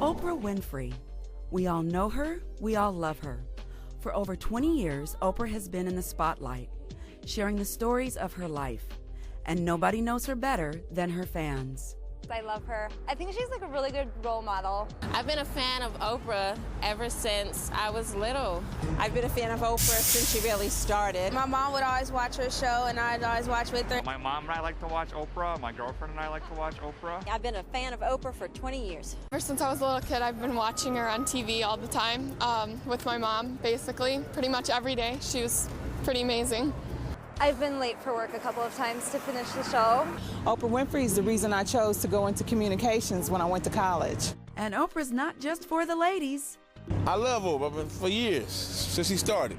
Oprah Winfrey. We all know her, we all love her. For over 20 years, Oprah has been in the spotlight, sharing the stories of her life. And nobody knows her better than her fans. I love her. I think she's like a really good role model. I've been a fan of Oprah ever since I was little. I've been a fan of Oprah since she really started. My mom would always watch her show and I'd always watch with her. My mom and I like to watch Oprah. My girlfriend and I like to watch Oprah. I've been a fan of Oprah for 20 years. Ever since I was a little kid, I've been watching her on TV all the time with my mom, basically, pretty much every day. She was pretty amazing. I've been late for work a couple of times to finish the show. Oprah Winfrey is the reason I chose to go into communications when I went to college. And Oprah's not just for the ladies. I love Oprah. I've been for years, since she started.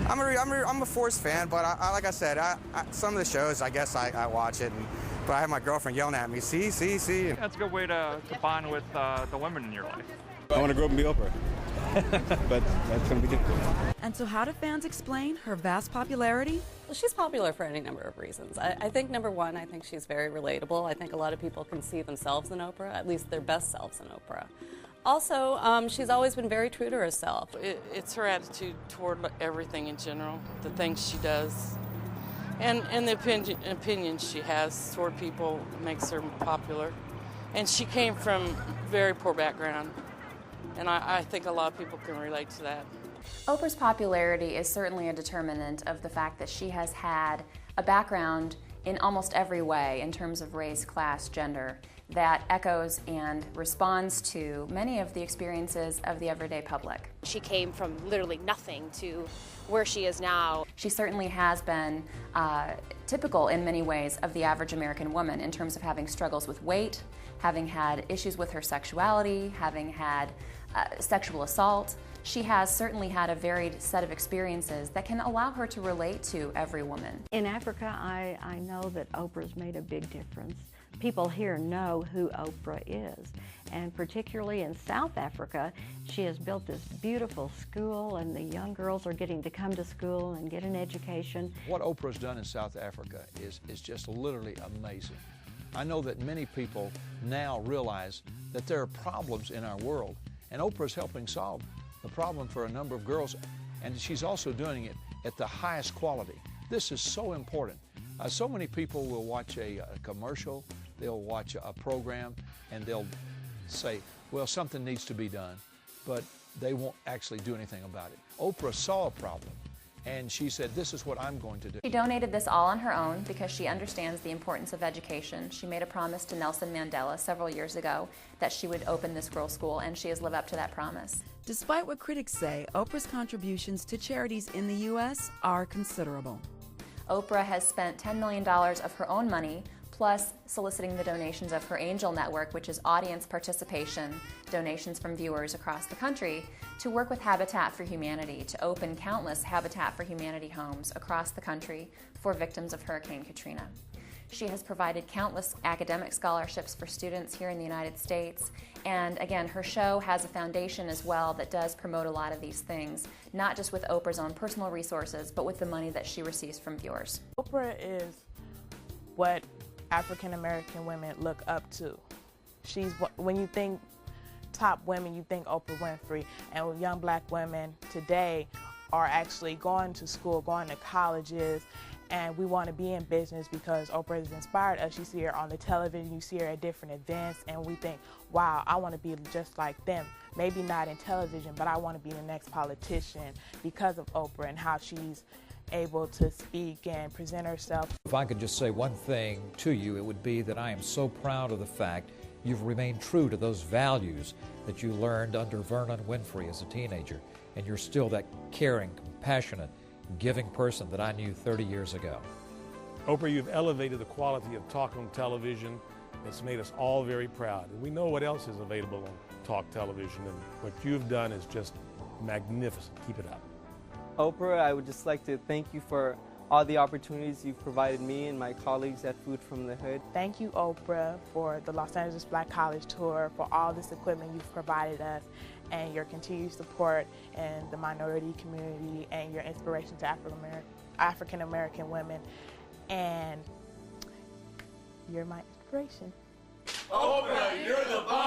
I'm a Force fan, but like I said, some of the shows, I guess I watch it, but I have my girlfriend yelling at me, see. That's a good way to bond with the women in your life. I want to grow up and be Oprah, but that's going to be difficult. And so how do fans explain her vast popularity? Well, she's popular for any number of reasons. I think, number one, I think she's very relatable. I think a lot of people can see themselves in Oprah, at least their best selves in Oprah. Also, she's always been very true to herself. It's her attitude toward everything in general, the things she does, and the opinions she has toward people makes her popular. And she came from very poor background, and I think a lot of people can relate to that. Oprah's popularity is certainly a determinant of the fact that she has had a background in almost every way in terms of race, class, gender that echoes and responds to many of the experiences of the everyday public. She came from literally nothing to where she is now. She certainly has been typical in many ways of the average American woman in terms of having struggles with weight, having had issues with her sexuality, having had sexual assault. She has certainly had a varied set of experiences that can allow her to relate to every woman. In Africa, I know that Oprah's made a big difference. People here know who Oprah is, and particularly in South Africa, she has built this beautiful school, and the young girls are getting to come to school and get an education. What Oprah's done in South Africa is just literally amazing. I know that many people now realize that there are problems in our world, and Oprah's helping solve the problem for a number of girls, and she's also doing it at the highest quality. This is so important. So many people will watch a commercial, they'll watch a program, and they'll say, well, something needs to be done, but they won't actually do anything about it. Oprah saw a problem, and she said, this is what I'm going to do. She donated this all on her own because she understands the importance of education. She made a promise to Nelson Mandela several years ago that she would open this girls' school, and she has lived up to that promise. Despite what critics say, Oprah's contributions to charities in the U.S. are considerable. Oprah has spent $10 million of her own money, plus soliciting the donations of her Angel Network, which is audience participation, donations from viewers across the country, to work with Habitat for Humanity to open countless Habitat for Humanity homes across the country for victims of Hurricane Katrina. She has provided countless academic scholarships for students here in the United States. And again, her show has a foundation as well that does promote a lot of these things, not just with Oprah's own personal resources, but with the money that she receives from viewers. Oprah is what African American women look up to. When you think top women, you think Oprah Winfrey, and young black women today are actually going to school, going to colleges, and we want to be in business because Oprah has inspired us. You see her on the television, you see her at different events, and we think, wow, I want to be just like them. Maybe not in television, but I want to be the next politician because of Oprah and how she's able to speak and present herself. If I could just say one thing to you, it would be that I am so proud of the fact you've remained true to those values that you learned under Vernon Winfrey as a teenager, and you're still that caring, compassionate, giving person that I knew 30 years ago. Oprah, you've elevated the quality of talk on television. It's made us all very proud. And we know what else is available on talk television, and what you've done is just magnificent. Keep it up. Oprah, I would just like to thank you for all the opportunities you've provided me and my colleagues at Food from the Hood. Thank you, Oprah, for the Los Angeles Black College Tour, for all this equipment you've provided us, and your continued support in the minority community, and your inspiration to African American women. And you're my inspiration. Oprah, you're the bomb!